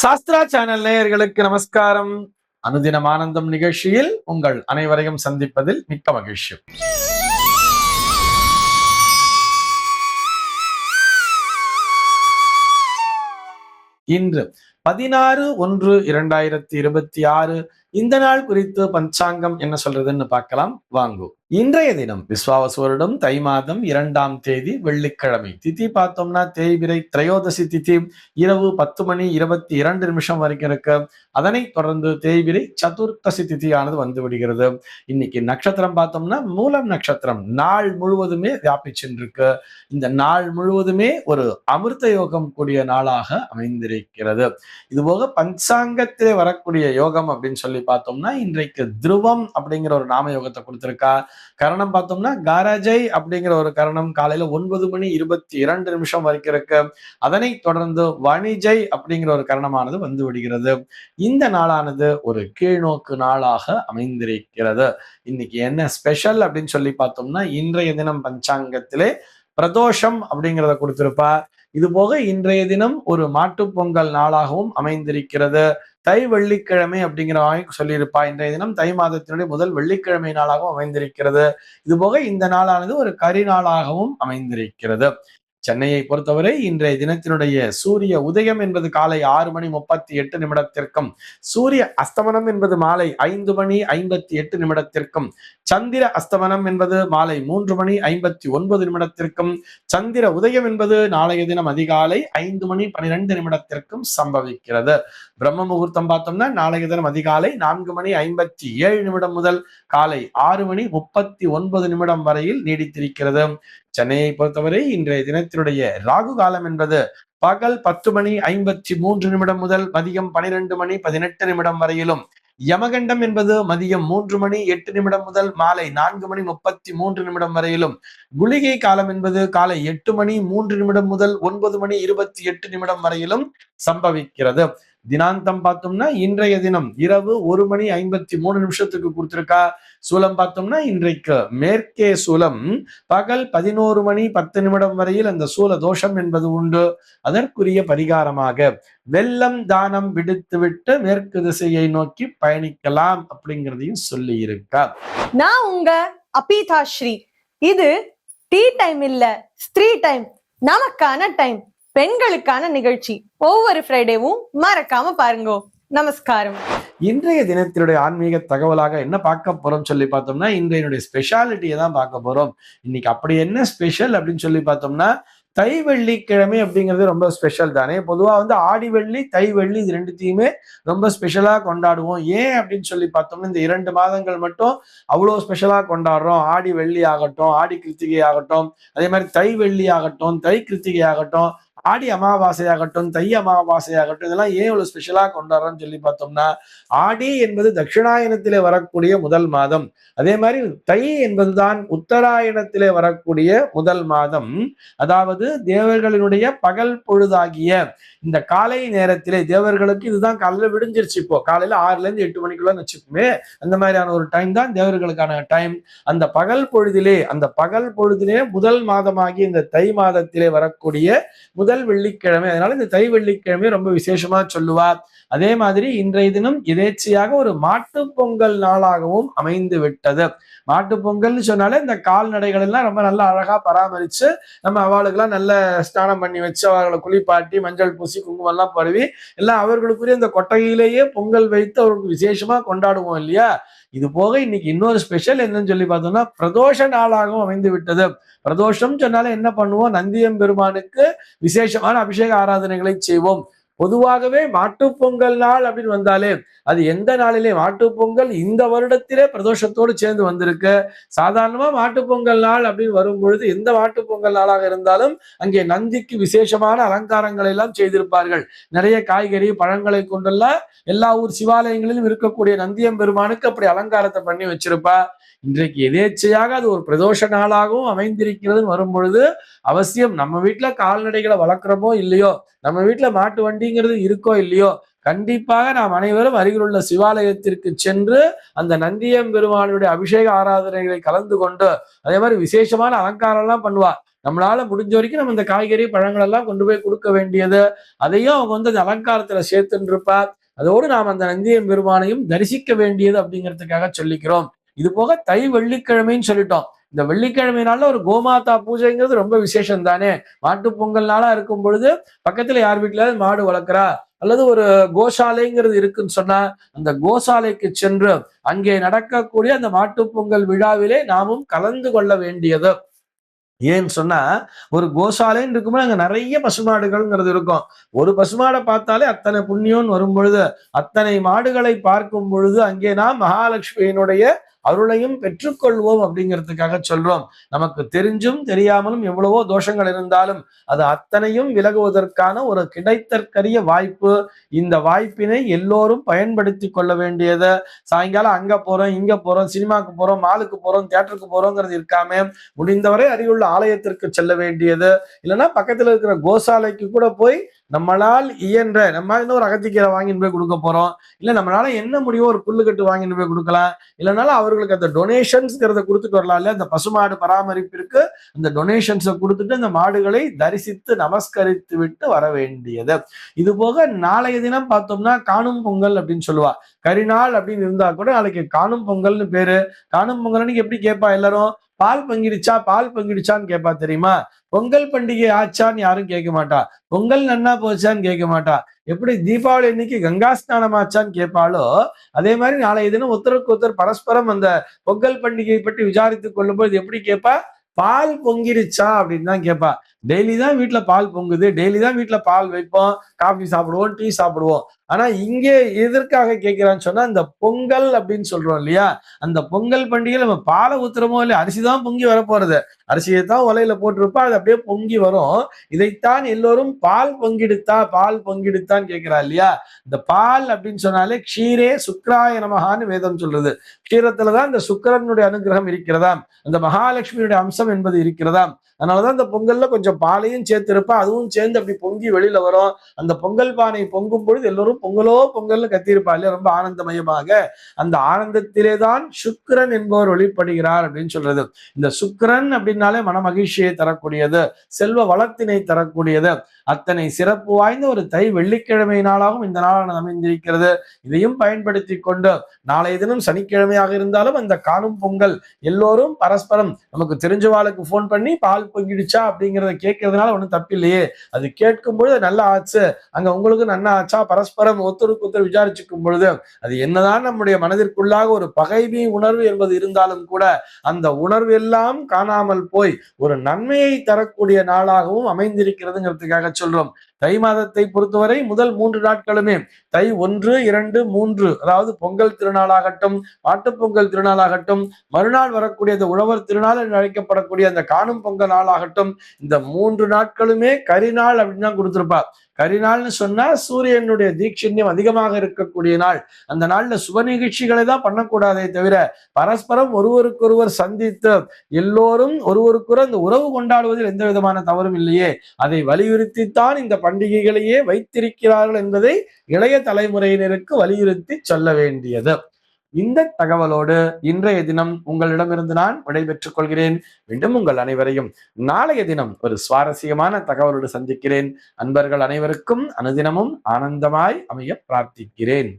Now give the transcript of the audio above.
Sastra channel நேயர்களுக்கு நமஸ்காரம். அனுதினம் ஆனந்தம் நிகழ்ச்சியில் உங்கள் அனைவரையும் சந்திப்பதில் மிக்க மகிழ்ச்சி. இன்று 16/1/2026 இந்த நாள் குறித்து பஞ்சாங்கம் என்ன சொல்றதுன்னு பார்க்கலாம் வாங்கோ. இன்றைய தினம் விஸ்வாவசு வருடம் தை மாதம் 2ஆம் தேதி வெள்ளிக்கிழமை. திதி பார்த்தோம்னா தேய்பிரை திரையோதசி திதி இரவு 10:22 வரைக்கும் இருக்கு. அதனைத் தொடர்ந்து தேய்பிரை சதுர்த்தசி திதியானது வந்து விடுகிறது. இன்னைக்கு நட்சத்திரம் பார்த்தோம்னா மூலம் நட்சத்திரம் நாள் முழுவதுமே வியாபிச்சுருக்கு. இந்த நாள் முழுவதுமே ஒரு அமிர்த யோகம் கூடிய நாளாக அமைந்திருக்கிறது. இதுபோக பஞ்சாங்கத்திலே வரக்கூடிய யோகம் அப்படின்னு சொல்லி பார்த்தோம்னா இன்றைக்கு துருவம் அப்படிங்கிற ஒரு நாம யோகத்தை கொடுத்திருக்கா. கரணம் பார்த்தோம்னா காரஜை அப்படிங்கிற ஒரு கரணம் காலையில 9:22 வரைக்கும் இருக்கு. அதனைத் தொடர்ந்து வணிஜை அப்படிங்கிற ஒரு கரணமானது வந்து விடுகிறது. இந்த நாளானது ஒரு கீழ்நோக்கு நாளாக அமைந்திருக்கிறது. இன்னைக்கு என்ன ஸ்பெஷல் அப்படின்னு சொல்லி பார்த்தோம்னா இன்றைய தினம் பஞ்சாங்கத்திலே பிரதோஷம் அப்படிங்கிறத கொடுத்திருப்பா. இது போக இன்றைய தினம் ஒரு மாட்டுப் பொங்கல் நாளாகவும் அமைந்திருக்கிறது. தை வெள்ளிக்கிழமை அப்படிங்கிற சொல்லியிருப்பா. இன்றைய தினம் தை மாதத்தினுடைய முதல் வெள்ளிக்கிழமை நாளாகவும் அமைந்திருக்கிறது. இது போக இந்த நாளானது ஒரு கரி நாளாகவும் அமைந்திருக்கிறது. சென்னையை பொறுத்தவரை இன்றைய தினத்தினுடைய சூரிய உதயம் என்பது காலை 6:38 சூரிய அஸ்தமனம் என்பது மாலை 5:58 சந்திர அஸ்தமனம் என்பது மாலை 3:59 சந்திர உதயம் என்பது நாளைய தினம் அதிகாலை 5:12 சம்பவிக்கிறது. பிரம்ம முகூர்த்தம் பார்த்தோம்னா நாளைய தினம் அதிகாலை 4:57 முதல் காலை 6:39 வரையில் நீடித்திருக்கிறது. சென்னையை பொறுத்தவரை இன்றைய தினத்தினுடைய ராகு காலம் என்பது பகல் 10:53 முதல் மதியம் 12:18 வரையிலும், யமகண்டம் என்பது மதியம் 3:08 முதல் மாலை 4:33 வரையிலும், குளிகை காலம் என்பது காலை 8:03 முதல் 9:28 வரையிலும் சம்பவிக்கிறது. தினாந்தம் பார்த்தோம்னா இன்றைய தினம் இரவு 1:53 கொடுத்திருக்கா. சூலம் பார்த்தோம்னா இன்றைக்கு மேற்கே சூலம் பகல் 11:10 வரையில் அந்த சூல தோஷம் என்பது உண்டு. அதற்குரிய பரிகாரமாக வெள்ளம் தானம் விடுத்துவிட்டு மேற்கு திசையை நோக்கி பயணிக்கலாம் அப்படிங்கிறதையும் சொல்லி இருக்கா. நான் உங்க அபிதா ஸ்ரீ. இது டீ டைம் இல்ல, ஸ்திரீ டைம், நமக்கான டைம், பெண்களுக்கான நிகழ்ச்சி. ஒவ்வொரு ஃப்ரைடேவும் மறக்காம பாருங்க. நமஸ்காரம். இன்றைய தினத்தினுடைய ஆன்மீக தகவலாக என்ன பார்க்க போறோம் சொல்லி பார்த்தோம்னா இன்றைய ஸ்பெஷாலிட்டியை தான் பார்க்க போறோம். இன்னைக்கு அப்படி என்ன ஸ்பெஷல் அப்படின்னு சொல்லி பார்த்தோம்னா தை வெள்ளிக்கிழமை அப்படிங்கிறது ரொம்ப ஸ்பெஷல் தானே. பொதுவா ஆடி வெள்ளி தை வெள்ளி இது ரெண்டுத்தையுமே ரொம்ப ஸ்பெஷலா கொண்டாடுவோம். ஏன் அப்படின்னு சொல்லி பார்த்தோம்னா இந்த 2 மாதங்கள் மட்டும் அவ்வளவு ஸ்பெஷலா கொண்டாடுறோம். ஆடி வெள்ளி ஆகட்டும், ஆடி கிருத்திகை ஆகட்டும், அதே மாதிரி தை வெள்ளி ஆகட்டும், தை கிருத்திகை ஆகட்டும், ஆடி அமாவாசை ஆகட்டும், தை அமாவாசை ஆகட்டும், இதெல்லாம் ஏன் இவ்வளவு ஸ்பெஷலா கொண்டாடுறோம்னு சொல்லி பார்த்தோம்னா ஆடி என்பது தட்சிணாயனத்திலே வரக்கூடிய முதல் மாதம். அதே மாதிரி தை என்பதுதான் உத்தராயணத்திலே வரக்கூடிய முதல் மாதம். அதாவது தேவர்களினுடைய பகல் பொழுதாகிய இந்த காலை நேரத்திலே தேவர்களுக்கு இதுதான் காலையில விடிஞ்சிருச்சு. இப்போ காலையில 6-8 வச்சுக்குமே, அந்த மாதிரியான ஒரு டைம் தான் தேவர்களுக்கான டைம். அந்த பகல் பொழுதிலே முதல் மாதமாகி இந்த தை மாதத்திலே வரக்கூடிய முதல் வெள்ளிக்கிழமை. அதனால இந்த தை வெள்ளிக்கிழமை ரொம்ப விசேஷமா சொல்லுவார். அதே மாதிரி இன்றைய தினம் எதேச்சையாக ஒரு மாட்டு பொங்கல் நாளாகவும் அமைந்து விட்டது. மாட்டு பொங்கல்னு சொன்னாலே இந்த கால்நடைகள் எல்லாம் ரொம்ப நல்லா அழகா பராமரிச்சு நம்ம அவளுக்கெல்லாம் நல்ல ஸ்நானம் பண்ணி வச்சு அவர்களை குளிப்பாட்டி மஞ்சள் பூசி குங்குமம் எல்லாம் பரவி எல்லாம் அவர்களுக்குரிய இந்த கொட்டகையிலேயே பொங்கல் வைத்து அவர்களுக்கு விசேஷமா கொண்டாடுவோம் இல்லையா. இது போக இன்னைக்கு இன்னொரு ஸ்பெஷல் என்னன்னு சொல்லி பார்த்தோம்னா பிரதோஷ நாளாகவும் அமைந்து விட்டது. பிரதோஷம் சொன்னாலே என்ன பண்ணுவோம், நந்தியம்பெருமானுக்கு விசேஷமான அபிஷேக ஆராதனைகளை செய்வோம். பொதுவாகவே மாட்டுப்பொங்கல் நாள் அப்படின்னு வந்தாலே அது எந்த நாளிலே மாட்டுப்பொங்கல் இந்த வருடத்திலே பிரதோஷத்தோடு சேர்ந்து வந்திருக்கு. சாதாரணமா மாட்டுப்பொங்கல் நாள் அப்படின்னு வரும் பொழுது எந்த மாட்டுப்பொங்கல் நாளாக இருந்தாலும் அங்கே நந்திக்கு விசேஷமான அலங்காரங்களை எல்லாம் செய்திருப்பார்கள். நிறைய காய்கறி பழங்களை கொண்டெல்லாம் எல்லா ஊர் சிவாலயங்களிலும் இருக்கக்கூடிய நந்தியம்பெருமானுக்கு அப்படி அலங்காரத்தை பண்ணி வச்சிருப்பா. இன்றைக்கு எதேச்சையாக அது ஒரு பிரதோஷ நாளாகவும் அமைந்திருக்கிறதுன்னு வரும் பொழுது அவசியம் நம்ம வீட்டுல கால்நடைகளை வளர்க்குறோமோ இல்லையோ, நம்ம வீட்டுல மாட்டு வண்டிங்கிறது இருக்கோ இல்லையோ, கண்டிப்பாக நாம் அனைவரும் அருகில் உள்ள சிவாலயத்திற்கு சென்று அந்த நந்தியம்பெருமானுடைய அபிஷேக ஆராதனைகளை கலந்து கொண்டு அதே மாதிரி விசேஷமான அலங்காரம் எல்லாம் பண்ணுவா. நம்மளால முடிஞ்ச வரைக்கும் நம்ம இந்த காய்கறி பழங்கள் எல்லாம் கொண்டு போய் கொடுக்க வேண்டியது, அதையும் அவங்க வந்து அந்த அலங்காரத்துல சேர்த்துன்னு இருப்பார். அதோடு நாம் அந்த நந்தியம் பெருமானையும் தரிசிக்க வேண்டியது அப்படிங்கிறதுக்காக சொல்லிக்கிறோம். இது போக தை வெள்ளிக்கிழமைன்னு சொல்லிட்டோம். இந்த வெள்ளிக்கிழமை நாள்ல ஒரு கோமாதா பூஜைங்கிறது ரொம்ப விசேஷம் தானே. மாட்டு பொங்கல் நாளா இருக்கும் பொழுது பக்கத்துல யார் வீட்டுல மாடு வளர்க்குறா அல்லது ஒரு கோசாலைங்கிறது இருக்குன்னு சொன்னா அந்த கோசாலைக்கு சென்று அங்கே நடக்கக்கூடிய அந்த மாட்டு பொங்கல் விழாவிலே நாமும் கலந்து கொள்ள வேண்டியது. ஏன்னு சொன்னா ஒரு கோசாலைன்னு இருக்கும்போது அங்க நிறைய பசுமாடுகள்ங்கிறது இருக்கும். ஒரு பசுமாடை பார்த்தாலே அத்தனை புண்ணியம்னு வரும் பொழுது அத்தனை மாடுகளை பார்க்கும் பொழுது அங்கே நாம் மகாலட்சுமியினுடைய அருளையும் பெற்றுக்கொள்வோம் அப்படிங்கிறதுக்காக சொல்றோம். நமக்கு தெரிஞ்சும் தெரியாமலும் எவ்வளவோ தோஷங்கள் இருந்தாலும் அது அத்தனையும் விலகுவதற்கான ஒரு கிடைத்தற்கரிய வாய்ப்பு. இந்த வாய்ப்பினை எல்லோரும் பயன்படுத்தி கொள்ள வேண்டியது. சாயங்காலம் அங்க போறோம், இங்க போறோம், சினிமாக்கு போறோம், மாலுக்கு போறோம், தியேட்டருக்கு போறோங்கிறது இருக்காம முடிந்தவரை அருகிலுள்ள ஆலயத்திற்கு செல்ல வேண்டியது. இல்லைன்னா பக்கத்துல இருக்கிற கோசாலைக்கு கூட போய் நம்மளால் இயன்ற நம்ம இன்னொரு அகத்திக்கீரை வாங்கிட்டு போய் கொடுக்க போறோம். இல்ல நம்மளால என்ன முடியும் ஒரு புல்லுக்கட்டு வாங்கிட்டு போய் கொடுக்கலாம். இல்லைனாலும் அவர்களுக்கு அந்த டொனேஷன்ஸ்ங்கிறத கொடுத்துட்டு வரலாம் இல்லையா. அந்த பசுமாடு பராமரிப்பிற்கு அந்த டொனேஷன்ஸை கொடுத்துட்டு அந்த மாடுகளை தரிசித்து நமஸ்கரித்து விட்டு வர வேண்டியது. இது போக நாளைய தினம் பார்த்தோம்னா காணும் பொங்கல் அப்படின்னு சொல்லுவா. கரிநாள் அப்படின்னு இருந்தா கூட நாளைக்கு காணும் பொங்கல்னு பேரு. காணும் பொங்கல் அன்னைக்கு எப்படி கேட்பா எல்லாரும், பால் பங்கிடுச்சா பால் பங்கிடுச்சான்னு கேட்பா தெரியுமா. பொங்கல் பண்டிகை ஆச்சான்னு யாரும் கேட்க மாட்டா. பொங்கல் நன்னா போச்சான்னு கேட்க மாட்டா. எப்படி தீபாவளி அன்னைக்கு கங்கா ஸ்நானம் ஆச்சான்னு கேட்பாளோ அதே மாதிரி நாளைய தினம் ஒருத்தருக்கு ஒருத்தர் பரஸ்பரம் அந்த பொங்கல் பண்டிகையை பற்றி விசாரித்துக் கொள்ளும் போது எப்படி கேட்பா, பால் பொங்கிருச்சா அப்படின்னு தான் கேட்பா. டெய்லி தான் வீட்டுல பால் பொங்குது, டெய்லி தான் வீட்டுல பால் வைப்போம், காஃபி சாப்பிடுவோம், டீ சாப்பிடுவோம். ஆனா இங்கே எதற்காக கேட்கிறான்னு சொன்னா இந்த பொங்கல் அப்படின்னு சொல்றோம் இல்லையா. அந்த பொங்கல் பண்டிகையில் நம்ம பாலை ஊத்துறமோ இல்லையா, அரிசி தான் பொங்கி வரப்போறது. அரிசியை தான் உலையில போட்டிருப்பா, அது அப்படியே பொங்கி வரும். இதைத்தான் எல்லோரும் பால் பொங்கிடுத்தா பால் பொங்கிடுத்தான்னு கேட்கிறா இல்லையா. இந்த பால் அப்படின்னு சொன்னாலே க்ஷீரே சுக்ராய நமகான்னு வேதம் சொல்றது. க்ஷீரத்துலதான் இந்த சுக்கிரனுடைய அனுகிரகம் இருக்கிறதாம், அந்த மகாலட்சுமியுடைய அம்சம் என்பது இருக்கிறதாம். அதனாலதான் இந்த பொங்கல்ல கொஞ்சம் பாலையும் சேர்த்து இருப்பா, அதுவும் சேர்ந்து அப்படி பொங்கி வெளியில வரும். அந்த பொங்கல் பானை பொங்கும் பொழுது எல்லோரும் பொங்கலோ பொங்கல்னு கத்தியிருப்பா இல்லையா, ரொம்ப ஆனந்தமயமாக. அந்த ஆனந்தத்திலே தான் சுக்கிரன் என்பவர் வெளிப்படுகிறார் அப்படின்னு சொல்றது. இந்த சுக்கிரன் அப்படின்னாலே மன மகிழ்ச்சியை தரக்கூடியது, செல்வ வளத்தினை தரக்கூடியது. அத்தனை சிறப்பு வாய்ந்த ஒரு தை வெள்ளிக்கிழமை நாளாகவும் இந்த நாளானது அமைந்திருக்கிறது. இதையும் பயன்படுத்தி கொண்டு நாளைய தினம் சனிக்கிழமையாக இருந்தாலும் அந்த காணும் பொங்கல் எல்லோரும் பரஸ்பரம் நமக்கு தெரிஞ்சவாளுக்கு போன் பண்ணி பால் பொங்கிடுச்சா அப்படிங்கிறத கேட்கறதுனால ஒன்றும் தப்பில்லையே. அது கேட்கும் பொழுது நல்லா ஆச்சு, அங்க உங்களுக்கு நன்னா ஆச்சா, பரஸ்பரம் ஒருத்தருக்கு ஒருத்தர் விசாரிச்சுக்கும் பொழுது அது என்னதான் நம்முடைய மனதிற்குள்ளாக ஒரு பகைமை உணர்வு என்பது இருந்தாலும் கூட அந்த உணர்வு எல்லாம் காணாமல் போய் ஒரு நன்மையை தரக்கூடிய நாளாகவும் அமைந்திருக்கிறதுங்கிறதுக்காக சொல்றோம். தை மாதத்தை பொறுத்தவரை முதல் 3 நாட்களுமே தை 1, 2, 3 அதாவது பொங்கல் திருநாளாகட்டும், மாட்டுப்பொங்கல் திருநாளாகட்டும், மறுநாள் வரக்கூடிய அந்த உழவர் திருநாள் என்று அழைக்கப்படக்கூடிய அந்த காணும் பொங்கல் நாளாகட்டும், இந்த 3 நாட்களுமே கரிநாள் அப்படின்னு தான் கொடுத்திருப்பா. கரிநாள்னு சொன்னா சூரியனுடைய தீட்சண்யம் அதிகமாக இருக்கக்கூடிய நாள். அந்த நாள்ல சுப நிகழ்ச்சிகளை தான் பண்ணக்கூடாதே தவிர பரஸ்பரம் ஒருவருக்கொருவர் சந்தித்து எல்லோரும் ஒருவருக்கொரு அந்த உறவு கொண்டாடுவதில் எந்த விதமான தவறும் இல்லையே. அதை வலியுறுத்தித்தான் இந்த பண்டிகைகளையே வைத்திருக்கிறார்கள் என்பதை இளைய தலைமுறையினருக்கு வலியுறுத்தி சொல்ல வேண்டியது. இந்த தகவலோடு இன்றைய தினம் உங்களிடமிருந்து நான் விடைபெற்றுக் கொள்கிறேன். மீண்டும் உங்கள் அனைவரையும் நாளைய தினம் ஒரு சுவாரஸ்யமான தகவலோடு சந்திக்கிறேன். அன்பர்கள் அனைவருக்கும் அனுதினமும் ஆனந்தமாய் அமைய பிரார்த்திக்கிறேன்.